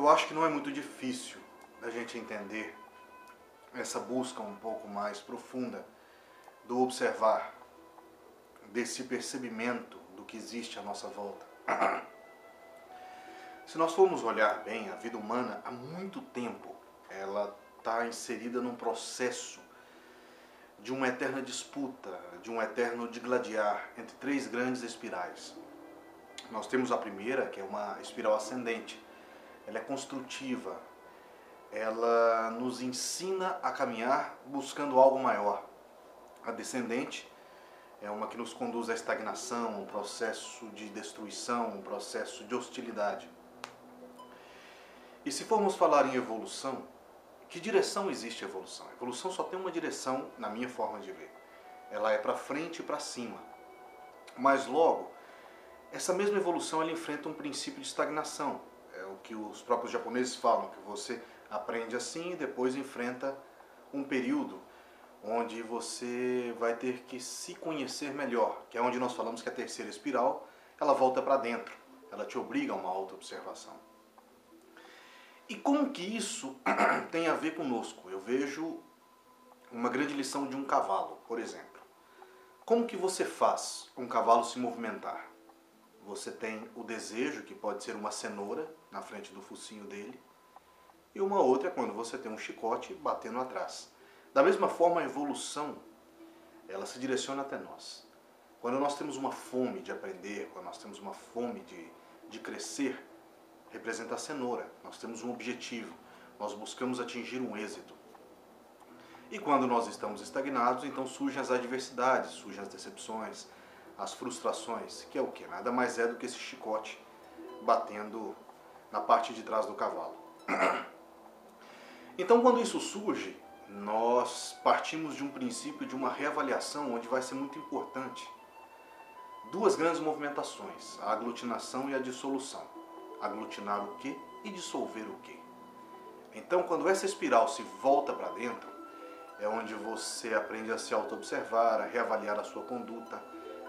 Eu acho que não é muito difícil a gente entender essa busca um pouco mais profunda do observar, desse percebimento do que existe à nossa volta. Se nós formos olhar bem, a vida humana, há muito tempo, ela está inserida num processo de uma eterna disputa, de um eterno digladiar entre três grandes espirais. Nós temos a primeira, que é uma espiral ascendente. Ela é construtiva, ela nos ensina a caminhar buscando algo maior. A descendente é uma que nos conduz à estagnação, um processo de destruição, um processo de hostilidade. E se formos falar em evolução, que direção existe a evolução? A evolução só tem uma direção, na minha forma de ver. Ela é para frente e para cima. Mas logo, essa mesma evolução ela enfrenta um princípio de estagnação. É o que os próprios japoneses falam, que você aprende assim e depois enfrenta um período onde você vai ter que se conhecer melhor, que é onde nós falamos que a terceira espiral, ela volta para dentro, ela te obriga a uma autoobservação. E como que isso tem a ver conosco? Eu vejo uma grande lição de um cavalo, por exemplo. Como que você faz um cavalo se movimentar? Você tem o desejo, que pode ser uma cenoura na frente do focinho dele, e uma outra é quando você tem um chicote batendo atrás. Da mesma forma, a evolução, ela se direciona até nós. Quando nós temos uma fome de aprender, quando nós temos uma fome de crescer, representa a cenoura. Nós temos um objetivo, nós buscamos atingir um êxito. E quando nós estamos estagnados, então surgem as adversidades, surgem as decepções, as frustrações, que é o quê? Nada mais é do que esse chicote batendo na parte de trás do cavalo. Então, quando isso surge, nós partimos de um princípio de uma reavaliação onde vai ser muito importante duas grandes movimentações, a aglutinação e a dissolução. Aglutinar o quê e dissolver o quê. Então, quando essa espiral se volta para dentro, é onde você aprende a se auto-observar, a reavaliar a sua conduta,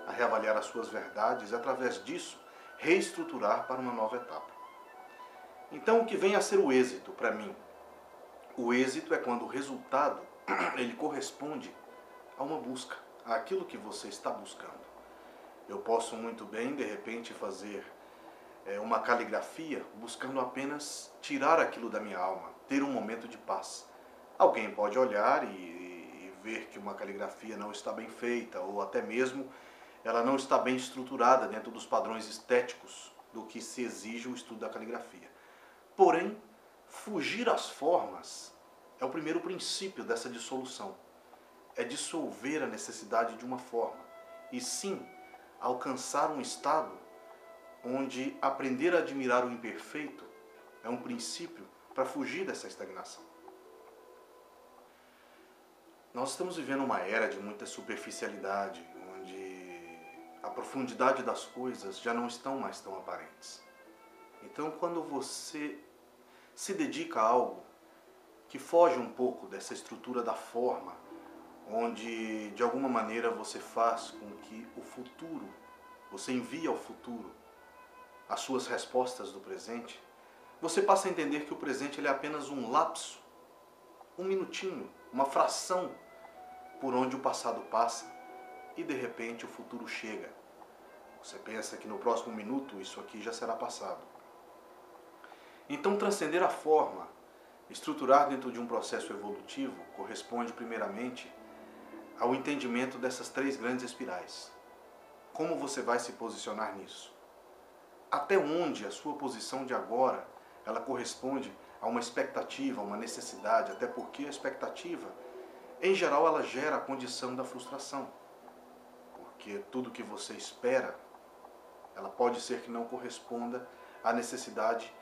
a reavaliar as suas verdades e, através disso, reestruturar para uma nova etapa. Então, o que vem a ser o êxito para mim? O êxito é quando o resultado ele corresponde a uma busca, àquilo que você está buscando. Eu posso muito bem, de repente, fazer uma caligrafia buscando apenas tirar aquilo da minha alma, ter um momento de paz. Alguém pode olhar e ver que uma caligrafia não está bem feita, ou até mesmo ela não está bem estruturada dentro dos padrões estéticos do que se exige o estudo da caligrafia. Porém, fugir às formas é o primeiro princípio dessa dissolução. É dissolver a necessidade de uma forma e sim alcançar um estado onde aprender a admirar o imperfeito é um princípio para fugir dessa estagnação. Nós estamos vivendo uma era de muita superficialidade, onde a profundidade das coisas já não estão mais tão aparentes. Então, quando você se dedica a algo que foge um pouco dessa estrutura da forma, onde de alguma maneira você faz com que o futuro, você envia ao futuro as suas respostas do presente, você passa a entender que o presente ele é apenas um lapso, um minutinho, uma fração por onde o passado passa e de repente o futuro chega. Você pensa que no próximo minuto isso aqui já será passado. Então transcender a forma, estruturar dentro de um processo evolutivo, corresponde primeiramente ao entendimento dessas três grandes espirais. Como você vai se posicionar nisso? Até onde a sua posição de agora ela corresponde a uma expectativa, a uma necessidade, até porque a expectativa, em geral, ela gera a condição da frustração. Porque tudo que você espera, ela pode ser que não corresponda à necessidade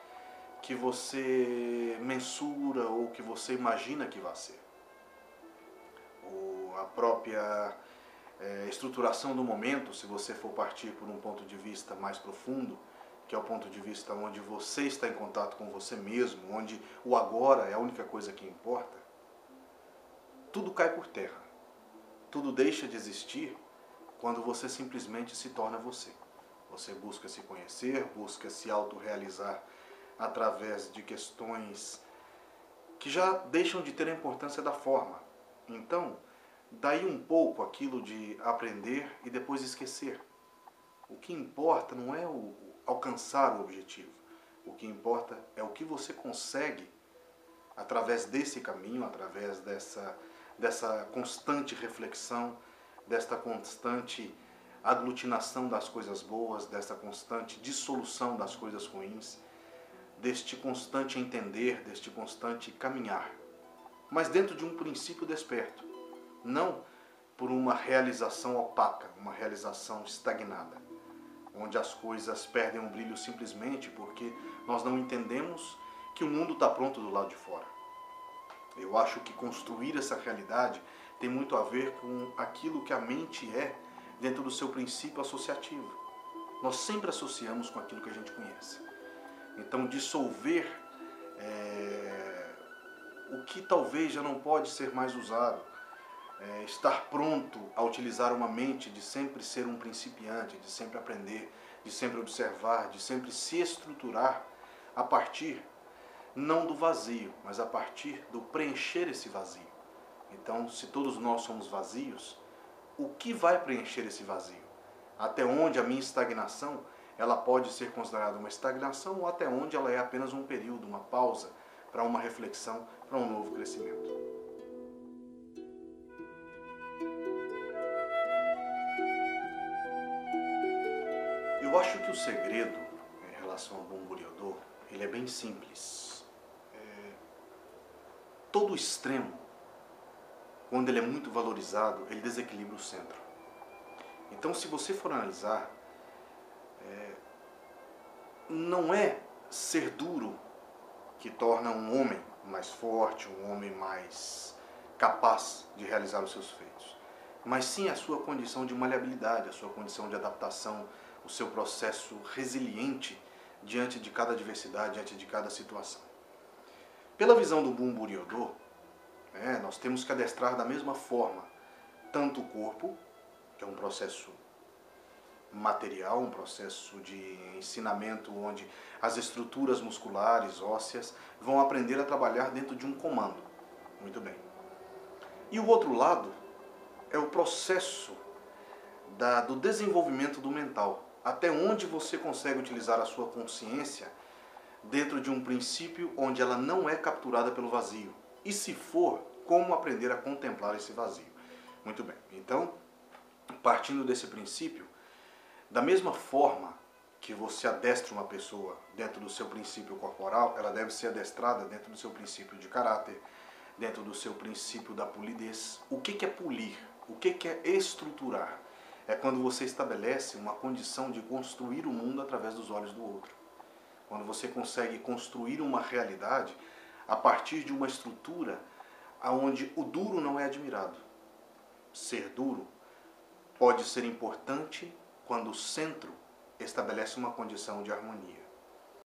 que você mensura ou que você imagina que vai ser. Ou a própria estruturação do momento, se você for partir por um ponto de vista mais profundo, que é o ponto de vista onde você está em contato com você mesmo, onde o agora é a única coisa que importa, tudo cai por terra. Tudo deixa de existir quando você simplesmente se torna você. Você busca se conhecer, busca se autorrealizar através de questões que já deixam de ter a importância da forma. Então, daí um pouco aquilo de aprender e depois esquecer. O que importa não é alcançar o objetivo. O que importa é o que você consegue através desse caminho, através dessa constante reflexão, desta constante aglutinação das coisas boas, desta constante dissolução das coisas ruins, deste constante entender, deste constante caminhar. Mas dentro de um princípio desperto, não por uma realização opaca, uma realização estagnada, onde as coisas perdem o brilho simplesmente porque nós não entendemos que o mundo está pronto do lado de fora. Eu acho que construir essa realidade tem muito a ver com aquilo que a mente é dentro do seu princípio associativo. Nós sempre associamos com aquilo que a gente conhece. Então, dissolver o que talvez já não pode ser mais usado, estar pronto a utilizar uma mente de sempre ser um principiante, de sempre aprender, de sempre observar, de sempre se estruturar a partir não do vazio, mas a partir do preencher esse vazio. Então, se todos nós somos vazios, o que vai preencher esse vazio? Até onde a minha estagnação ela pode ser considerada uma estagnação ou até onde ela é apenas um período, uma pausa para uma reflexão, para um novo crescimento. Eu acho que o segredo em relação ao Bunbo Ryodô, ele é bem simples. Todo extremo, quando ele é muito valorizado, ele desequilibra o centro. Então, se você for analisar, não é ser duro que torna um homem mais forte, um homem mais capaz de realizar os seus feitos, mas sim a sua condição de maleabilidade, a sua condição de adaptação, o seu processo resiliente diante de cada adversidade, diante de cada situação. Pela visão do Bunbo Ryodô, nós temos que adestrar da mesma forma tanto o corpo, que é um processo material, um processo de ensinamento onde as estruturas musculares, ósseas, vão aprender a trabalhar dentro de um comando. Muito bem. E o outro lado é o processo do desenvolvimento do mental. Até onde você consegue utilizar a sua consciência dentro de um princípio onde ela não é capturada pelo vazio. E se for, como aprender a contemplar esse vazio? Muito bem. Então, partindo desse princípio, da mesma forma que você adestra uma pessoa dentro do seu princípio corporal, ela deve ser adestrada dentro do seu princípio de caráter, dentro do seu princípio da polidez. O que é polir? O que é estruturar? É quando você estabelece uma condição de construir o mundo através dos olhos do outro. Quando você consegue construir uma realidade a partir de uma estrutura onde o duro não é admirado. Ser duro pode ser importante quando o centro estabelece uma condição de harmonia.